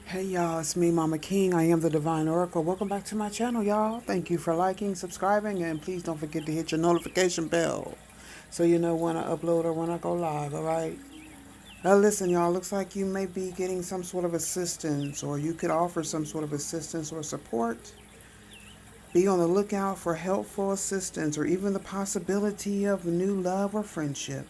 Hey y'all, it's me, Mama King. I am the Divine Oracle. Welcome back to my channel, y'all. Thank you for liking, subscribing, and please don't forget to hit your notification bell so you know when I upload or when I go live, alright? Now listen, y'all, looks like you may be getting some sort of assistance, or you could offer some sort of assistance or support. Be on the lookout for helpful assistance or even the possibility of new love or friendship.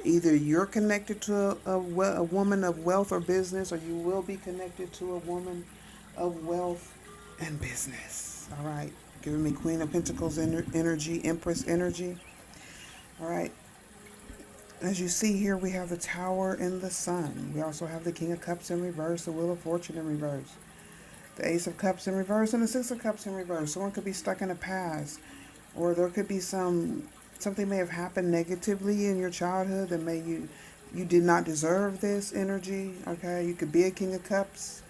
Either you're connected to a woman of wealth or business, or you will be connected to a woman of wealth and business. All right. Giving me Queen of Pentacles energy, Empress energy. All right. As you see here, we have the Tower and the Sun. We also have the King of Cups in reverse, the Wheel of Fortune in reverse, the Ace of Cups in reverse, and the Six of Cups in reverse. Someone could be stuck in the past, or there could be something may have happened negatively in your childhood that you did not deserve this energy. Okay, you could be a King of Cups,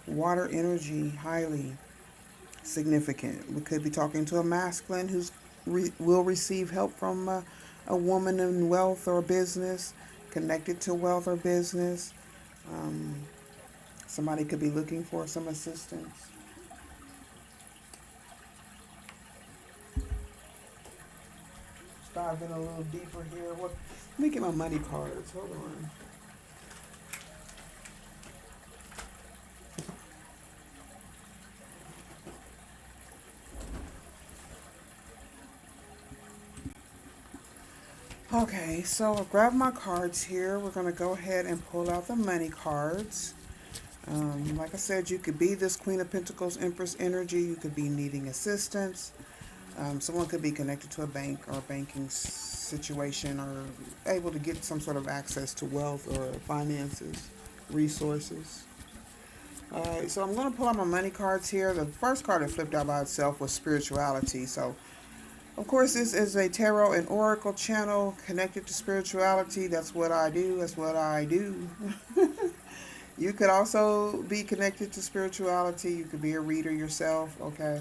water energy, highly significant. We could be talking to a masculine who's will receive help from a woman in wealth or business, connected to wealth or business. Um, Somebody could be looking for some assistance. Let's dive in a little deeper here. Let me get my money cards. Hold on. Okay, so I've grabbed my cards here. We're going to go ahead and pull out the money cards. Like I said, you could be this Queen of Pentacles, Empress energy. You could be needing assistance. Someone could be connected to a bank or a banking situation, or able to get some sort of access to wealth or finances, resources. Alright, so I'm going to pull out my money cards here. The first card that flipped out by itself was spirituality. So, of course, this is a tarot and oracle channel connected to spirituality. That's what I do. That's what I do. You could also be connected to spirituality. You could be a reader yourself, okay?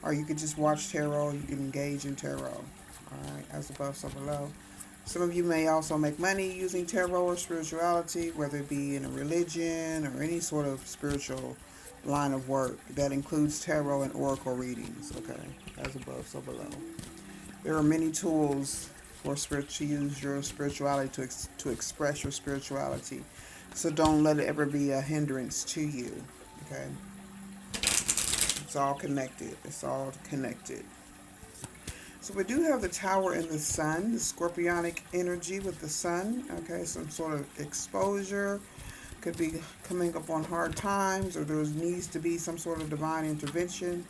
Or you could just watch tarot. You can engage in tarot. Alright, as above, so below. Some of you may also make money using tarot or spirituality, whether it be in a religion or any sort of spiritual line of work. That includes tarot and oracle readings, okay? As above, so below. There are many tools for to use your spirituality to express your spirituality. So don't let it ever be a hindrance to you, okay? It's all connected. It's all connected. So we do have the Tower and the Sun, the scorpionic energy with the Sun, okay? Some sort of exposure. Could be coming up on hard times, or there needs to be some sort of divine intervention.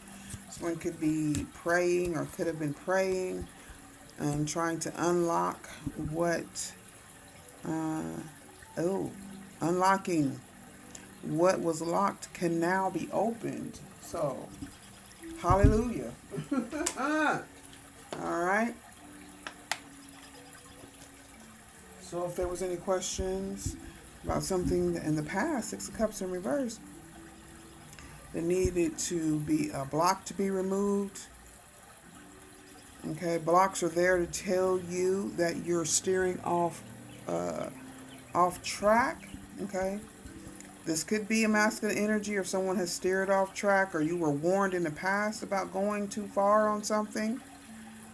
Someone could be praying or could have been praying and trying to unlock unlocking what was locked can now be opened. So, hallelujah. All right. So if there was any questions about something in the past, Six of Cups in reverse, that needed to be a block to be removed. Okay, blocks are there to tell you that you're steering off track. Okay, this could be a masculine energy, or someone has steered off track, or you were warned in the past about going too far on something.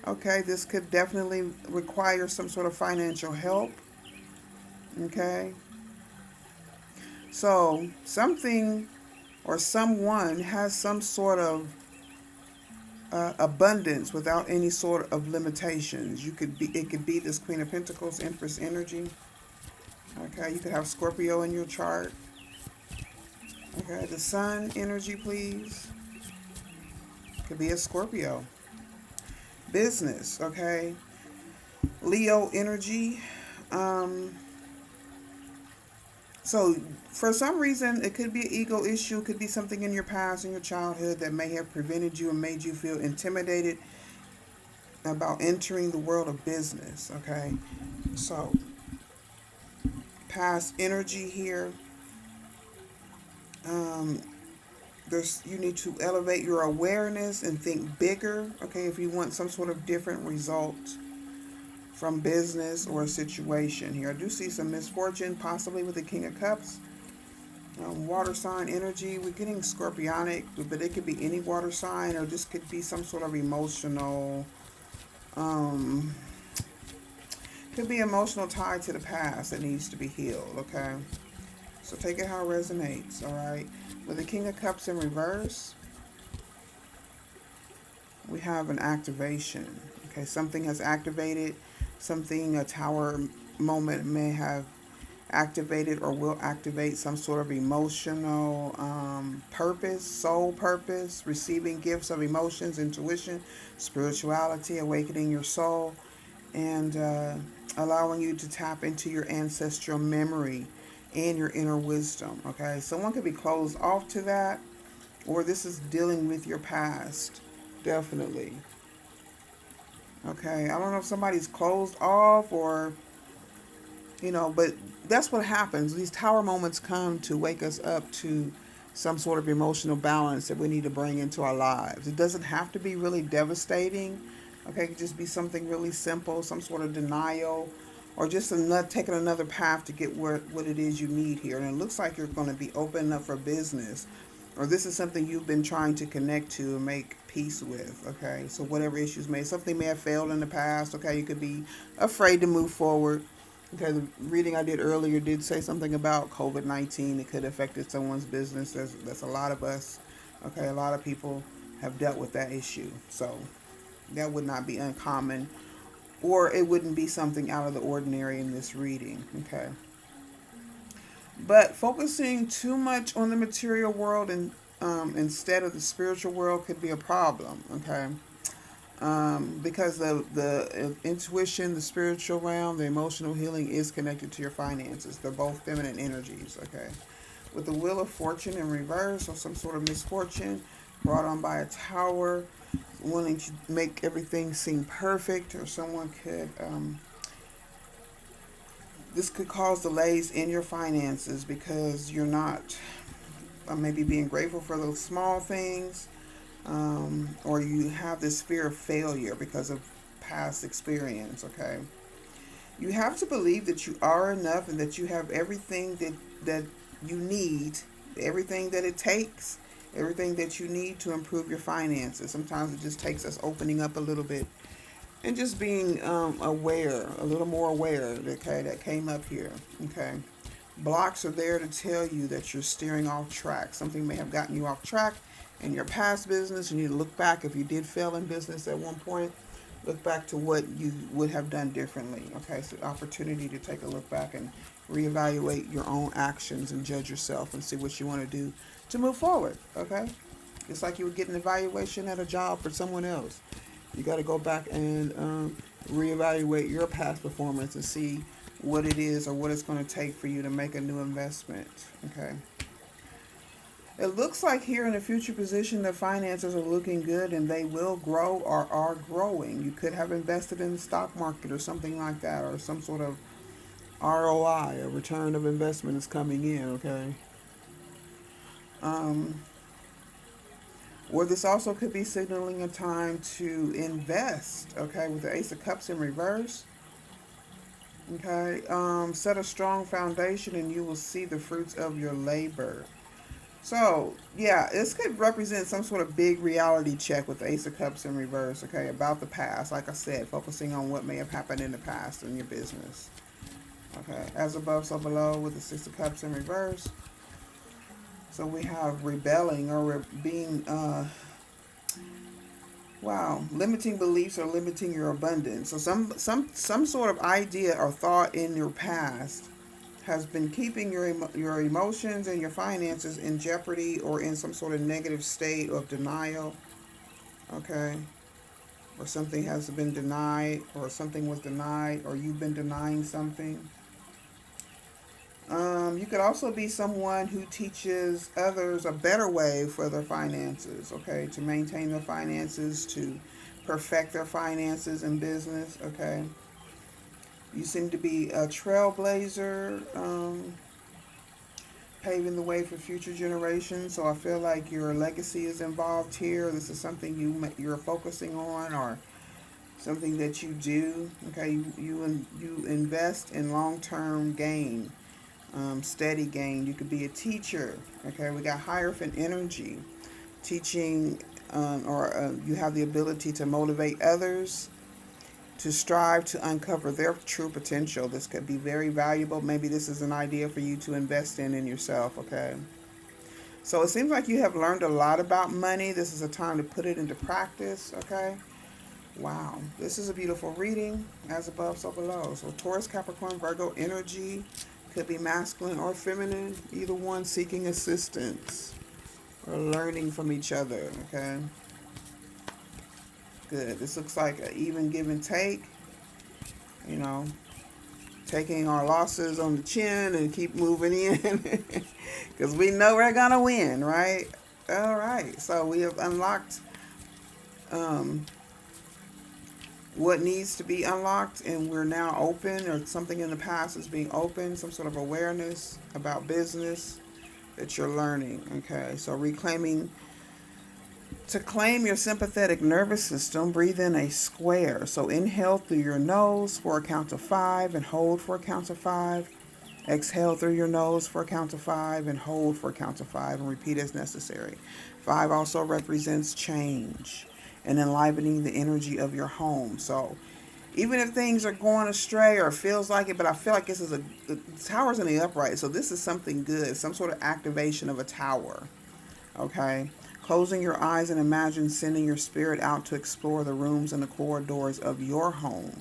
Okay, this could definitely require some sort of financial help. Okay, so something or someone has some sort of abundance without any sort of limitations. It could be this Queen of Pentacles, Empress energy. Okay, you could have Scorpio in your chart. Okay, the Sun energy, please. Could be a Scorpio. Business, okay. Leo energy. So for some reason, it could be an ego issue. It could be something in your past, in your childhood, that may have prevented you and made you feel intimidated about entering the world of business, okay? So past energy here. You need to elevate your awareness and think bigger, okay, if you want some sort of different result from business or a situation here. I do see some misfortune, possibly with the King of Cups. Water sign energy, we're getting scorpionic, but it could be any water sign, or this could be some sort of emotional, um, could be emotional tied to the past that needs to be healed, okay? So take it how it resonates, all right? With the King of Cups in reverse, we have an activation, okay? Something has activated, something, a tower moment may have activated or will activate some sort of emotional purpose, soul purpose, receiving gifts of emotions, intuition, spirituality, awakening your soul, and allowing you to tap into your ancestral memory and your inner wisdom. Okay, someone could be closed off to that, or this is dealing with your past, definitely. Okay, I don't know if somebody's closed off or but that's what happens. These tower moments come to wake us up to some sort of emotional balance that we need to bring into our lives. It doesn't have to be really devastating. Okay, it could just be something really simple, some sort of denial, or just taking another path to get what it is you need here. And it looks like you're going to be opening up for business, or this is something you've been trying to connect to and make peace with. Okay, so whatever issues something may have failed in the past. Okay, you could be afraid to move forward. Okay, the reading I did earlier did say something about COVID-19. It could have affected someone's business. That's a lot of us. Okay, a lot of people have dealt with that issue. So that would not be uncommon, or it wouldn't be something out of the ordinary in this reading. Okay. But focusing too much on the material world and instead of the spiritual world could be a problem. Okay. Because the intuition, the spiritual realm, the emotional healing is connected to your finances. They're both feminine energies, okay? With the Wheel of Fortune in reverse, or some sort of misfortune brought on by a tower, wanting to make everything seem perfect, or someone could, this could cause delays in your finances because you're not maybe being grateful for those small things, or you have this fear of failure because of past experience. Okay, you have to believe that you are enough and that you have everything that you need, everything that it takes, everything that you need to improve your finances. Sometimes it just takes us opening up a little bit and just being aware, a little more aware. Okay, that came up here. Okay, blocks are there to tell you that you're steering off track. Something may have gotten you off track in your past business. You need to look back. If you did fail in business at one point, look back to what you would have done differently. Okay, so opportunity to take a look back and reevaluate your own actions and judge yourself and see what you want to do to move forward. Okay, just like you would get an evaluation at a job for someone else. You got to go back and reevaluate your past performance and see what it is or what it's going to take for you to make a new investment. Okay. It looks like here in the future position the finances are looking good and they will grow or are growing. You could have invested in the stock market or something like that, or some sort of ROI, a return of investment is coming in. Okay. Um, or this also could be signaling a time to invest. Okay, with the Ace of Cups in reverse. Okay, set a strong foundation and you will see the fruits of your labor. So, yeah, this could represent some sort of big reality check with the Ace of Cups in reverse, okay, about the past. Like I said, focusing on what may have happened in the past in your business. Okay, as above, so below with the Six of Cups in reverse. So we have rebelling or being, limiting beliefs or limiting your abundance. So some sort of idea or thought in your past has been keeping your emotions and your finances in jeopardy or in some sort of negative state of denial. Okay, or something has been denied, or something was denied, or you've been denying something. You could also be someone who teaches others a better way for their finances. Okay, to maintain their finances, to perfect their finances in business. Okay, you seem to be a trailblazer. Paving the way for future generations. So I feel like your legacy is involved here. This is something you're focusing on, or something that you do. Okay, you invest in long-term gain, steady gain. You could be a teacher. Okay, we got Hierophant energy, teaching, or you have the ability to motivate others to strive to uncover their true potential. This could be very valuable. Maybe this is an idea for you to invest in yourself. Okay. So it seems like you have learned a lot about money. This is a time to put it into practice. Okay. Wow, this is a beautiful reading, as above, so below. So Taurus, Capricorn, Virgo energy could be masculine or feminine, either one seeking assistance or learning from each other, okay? Good. This looks like an even give and take, you know, taking our losses on the chin and keep moving in because we know we're going to win, right? All right, so we have unlocked um, what needs to be unlocked, and we're now open, or something in the past is being open, some sort of awareness about business that you're learning. Okay, so reclaiming, to claim your sympathetic nervous system, breathe in a square. So inhale through your nose for a count of 5 and hold for a count of 5. Exhale through your nose for a count of 5 and hold for a count of 5, and repeat as necessary. 5 also represents change and enlivening the energy of your home. So even if things are going astray or it feels like it, but I feel like this is the tower's in the upright. So this is something good, some sort of activation of a tower. Okay. Closing your eyes and imagine sending your spirit out to explore the rooms and the corridors of your home.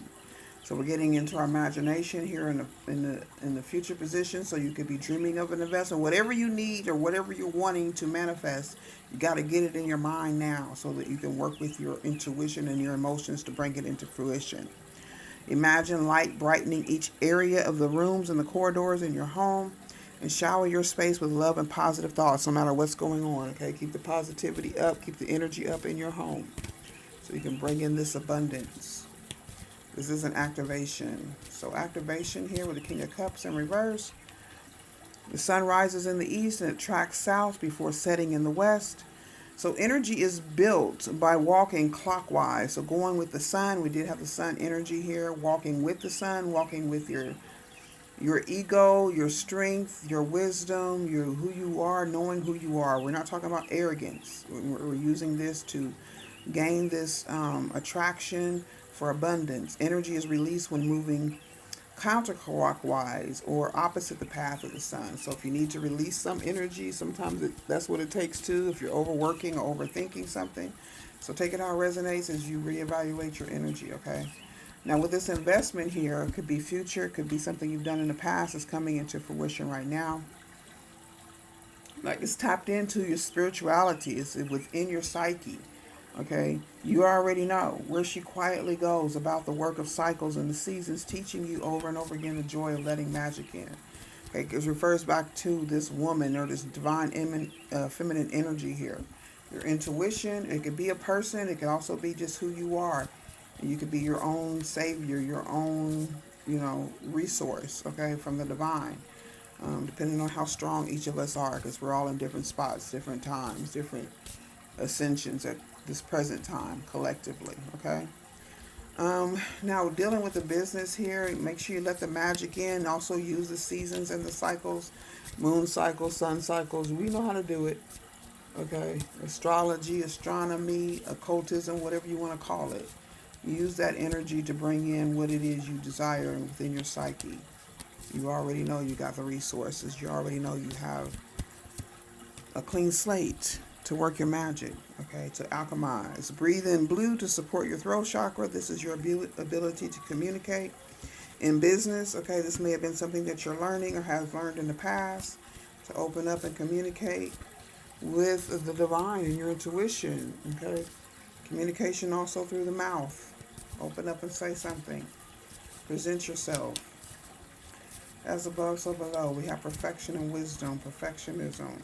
So we're getting into our imagination here in the future position. So you could be dreaming of an investment, whatever you need or whatever you're wanting to manifest. You got to get it in your mind now so that you can work with your intuition and your emotions to bring it into fruition. Imagine light brightening each area of the rooms and the corridors in your home, and shower your space with love and positive thoughts no matter what's going on. Okay, keep the positivity up, keep the energy up in your home so you can bring in this abundance. This is an activation. So activation here with the King of Cups in reverse. The sun rises in the east and it tracks south before setting in the west. So energy is built by walking clockwise. So going with the sun, we did have the sun energy here. Walking with the sun, walking with your ego, your strength, your wisdom, your who you are, knowing who you are. We're not talking about arrogance. We're using this to gain this attraction for abundance. Energy is released when moving counterclockwise or opposite the path of the sun. So if you need to release some energy, sometimes that's what it takes too, if you're overworking or overthinking something. So take it how it resonates as you reevaluate your energy, okay? Now with this investment here, it could be future, it could be something you've done in the past that's coming into fruition right now. Like it's tapped into your spirituality, it's within your psyche. Okay, you already know where she quietly goes about the work of cycles and the seasons, teaching you over and over again the joy of letting magic in. Okay, it refers back to this woman or this divine feminine energy here. Your intuition, it could be a person, it could also be just who you are. And you could be your own savior, your own, resource, okay, from the divine. Depending on how strong each of us are, because we're all in different spots, different times, different ascensions at this present time collectively, okay? Now dealing with the business here, make sure you let the magic in. Also use the seasons and the cycles, moon cycles, sun cycles. We know how to do it, okay? Astrology, astronomy, occultism, whatever you want to call it. Use that energy to bring in what it is you desire within your psyche. You already know you got the resources. You already know you have a clean slate to work your magic, okay, to alchemize. Breathe in blue to support your throat chakra. This is your ability to communicate. In business, okay, this may have been something that you're learning or have learned in the past, to open up and communicate with the divine and your intuition, okay? Communication also through the mouth. Open up and say something. Present yourself. As above, so below. We have perfection and wisdom, perfectionism.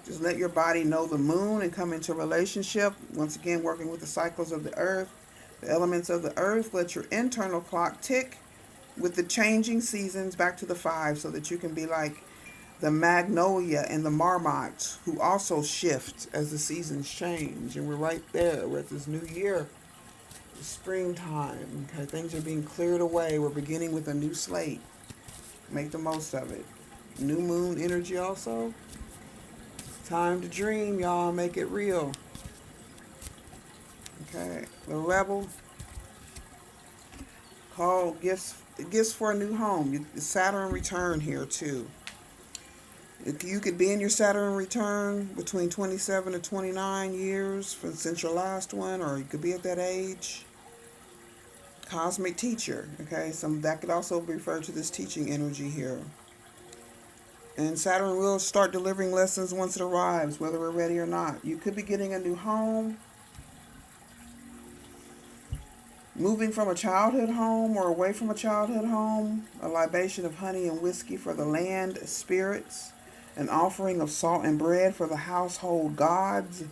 Just let your body know the moon and come into relationship. Once again, working with the cycles of the earth, the elements of the earth. Let your internal clock tick with the changing seasons back to the 5 so that you can be like the magnolia and the marmots who also shift as the seasons change. And we're right there. We're at this new year. springtime. Okay, things are being cleared away. We're beginning with a new slate. Make the most of it. New moon energy also. Time to dream, y'all. Make it real. Okay, the rebel called gifts for a new home. Saturn return here too. You could be in your Saturn return between 27 to 29 years since your last one, or you could be at that age. Cosmic teacher, okay? That could also refer to this teaching energy here. And Saturn will start delivering lessons once it arrives, whether we're ready or not. You could be getting a new home, moving from a childhood home or away from a childhood home, a libation of honey and whiskey for the land spirits, an offering of salt and bread for the household gods,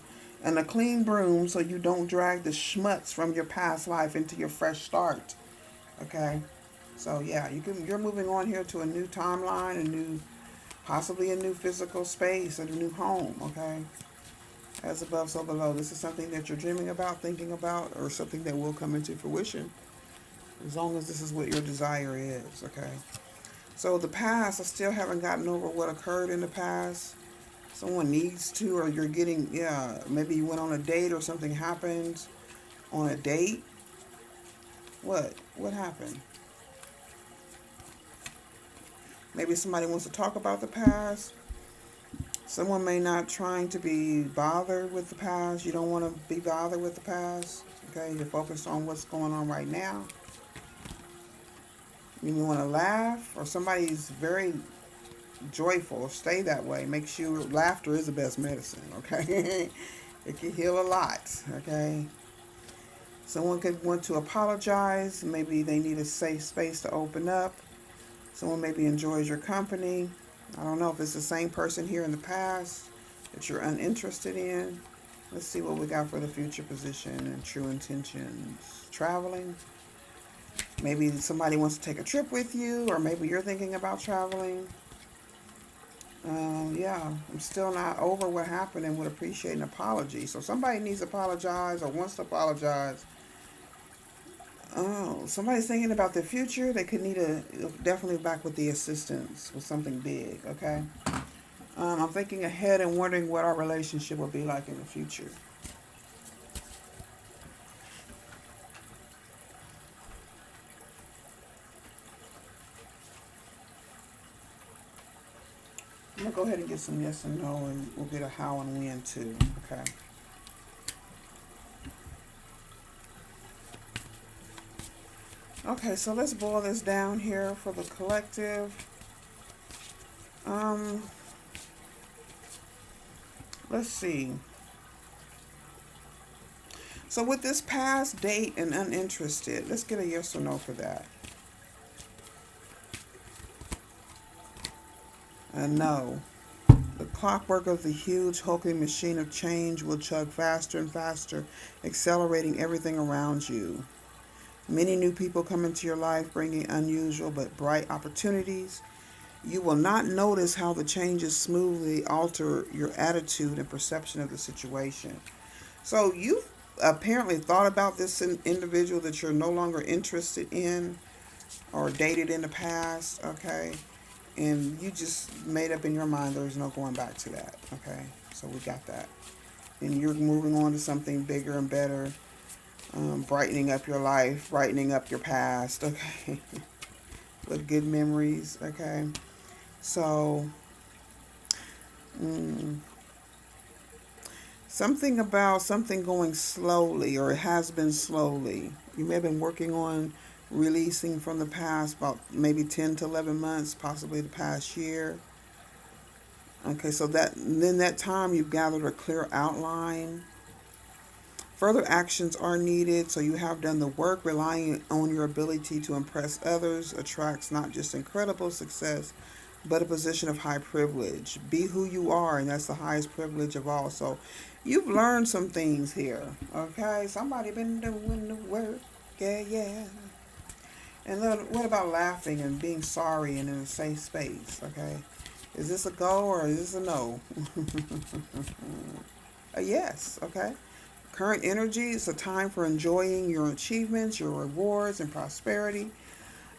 and a clean broom so you don't drag the schmutz from your past life into your fresh start. Okay? So yeah, you're moving on here to a new timeline, possibly a new physical space, a new home, okay? As above, so below. This is something that you're dreaming about, thinking about, or something that will come into fruition, as long as this is what your desire is, okay? So the past, I still haven't gotten over what occurred in the past. Someone needs to, or you're getting, maybe you went on a date or something happened on a date. What? What happened? Maybe somebody wants to talk about the past. Someone may not trying to be bothered with the past. You don't want to be bothered with the past. Okay, you're focused on what's going on right now. You want to laugh, or somebody's very joyful. Stay that way. Make sure laughter is the best medicine. Okay, it can heal a lot. Okay, someone could want to apologize. Maybe they need a safe space to open up. Someone maybe enjoys your company. I don't know if it's the same person here in the past that you're uninterested in. Let's see what we got for the future position and true intentions. Traveling. Maybe somebody wants to take a trip with you, or maybe you're thinking about traveling. I'm still not over what happened and would appreciate an apology. So somebody needs to apologize or wants to apologize. Oh, somebody's thinking about the future. They could need definitely back with the assistance with something big, okay? I'm thinking ahead and wondering what our relationship will be like in the future. I'm going to go ahead and get some yes and no, and we'll get a how and when too, okay? Okay, so let's boil this down here for the collective. Let's see. So with this past date and uninterested, let's get a yes or no for that. A no. The clockwork of the huge hulking machine of change will chug faster and faster, accelerating everything around you. Many new people come into your life bringing unusual but bright opportunities. You will not notice how the changes smoothly alter your attitude and perception of the situation. So you've apparently thought about this individual that you're no longer interested in or dated in the past, okay? And you just made up in your mind there's no going back to that, okay? So we got that. And you're moving on to something bigger and better, brightening up your life, brightening up your past, okay? With good memories, okay? So, something about something going slowly, or it has been slowly. You may have been working on releasing from the past about maybe 10 to 11 months, possibly the past year. Okay, so that time you've gathered a clear outline. Further actions are needed, so you have done the work. Relying on your ability to impress others attracts not just incredible success, but a position of high privilege. Be who you are, and that's the highest privilege of all. So you've learned some things here, okay? Somebody been doing the work, yeah. And then what about laughing and being sorry and in a safe space, okay? Is this a go or is this a no? A yes, okay? current energy, it's a time for enjoying your achievements, your rewards, and prosperity.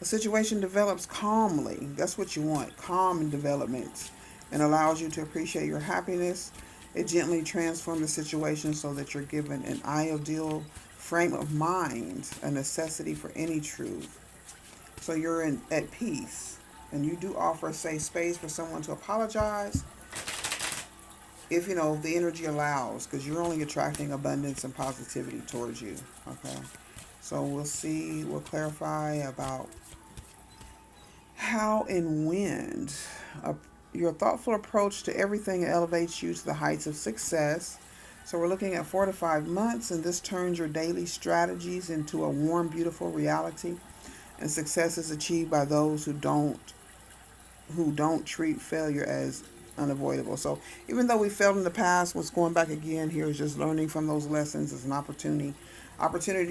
A situation develops calmly. That's what you want, calm development, and allows you to appreciate your happiness. It gently transforms the situation so that you're given an ideal frame of mind, a necessity for any truth. So you're at peace. And you do offer a safe space for someone to apologize if the energy allows, because you're only attracting abundance and positivity towards you. Okay. So we'll clarify about how and when uh, your thoughtful approach to everything elevates you to the heights of success. So we're looking at 4 to 5 months, and this turns your daily strategies into a warm, beautiful reality. And success is achieved by those who don't treat failure as unavoidable. So even though we failed in the past, what's going back again here is just learning from those lessons as an opportunity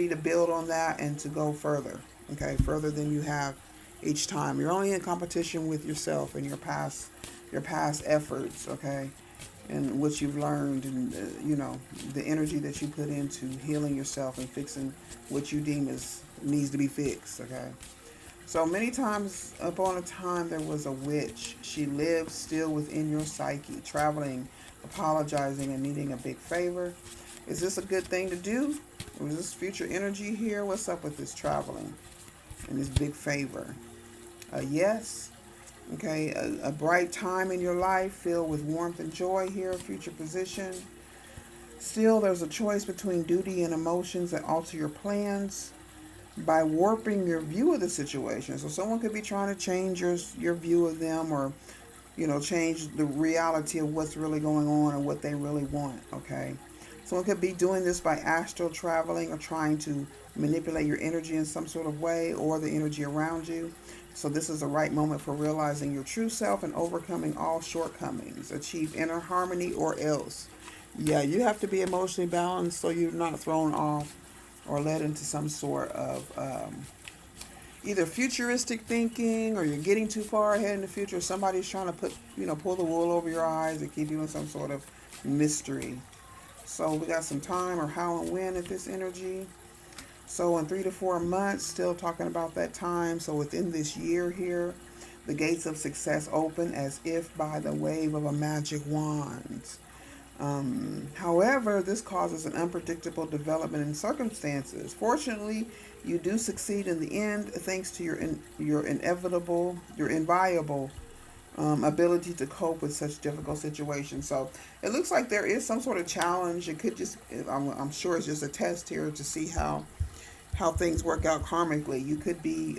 to build on that and to go further. Okay, further than you have each time. You're only in competition with yourself and your past efforts. Okay, and what you've learned, and the energy that you put into healing yourself and fixing what you deem as needs to be fixed. Okay. So many times upon a time there was a witch. She lived still within your psyche, traveling, apologizing, and needing a big favor. Is this a good thing to do? Or is this future energy here? What's up with this traveling and this big favor? Yes. Okay, a bright time in your life filled with warmth and joy here, future position. Still, there's a choice between duty and emotions that alter your plans by warping your view of the situation. So someone could be trying to change your view of them, or change the reality of what's really going on and what they really want. Okay, someone could be doing this by astral traveling or trying to manipulate your energy in some sort of way, or the energy around you. So this is the right moment for realizing your true self and overcoming all shortcomings. Achieve inner harmony, or else. Yeah, you have to be emotionally balanced so you're not thrown off or led into some sort of either futuristic thinking, or you're getting too far ahead in the future. Somebody's trying to pull the wool over your eyes and keep you in some sort of mystery. So we got some time, or how and when, at this energy. So in 3 to 4 months, still talking about that time. So within this year here, the gates of success open as if by the wave of a magic wand. However, this causes an unpredictable development in circumstances. Fortunately, you do succeed in the end thanks to your inviolable ability to cope with such difficult situations. So it looks like there is some sort of challenge. It could just, I'm sure it's just a test here to see how things work out karmically. You could be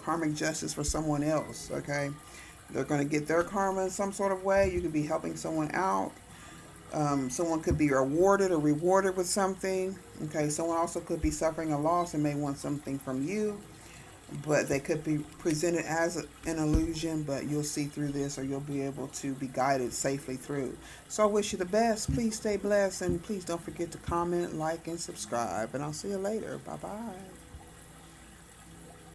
karmic justice for someone else. Okay, they're going to get their karma in some sort of way. You could be helping someone out. Someone could be awarded or rewarded with something. Okay, someone also could be suffering a loss and may want something from you, but they could be presented as an illusion, but you'll see through this, or you'll be able to be guided safely through. So I wish you the best. Please stay blessed, and please don't forget to comment, like, and subscribe, and I'll see you later. Bye-bye.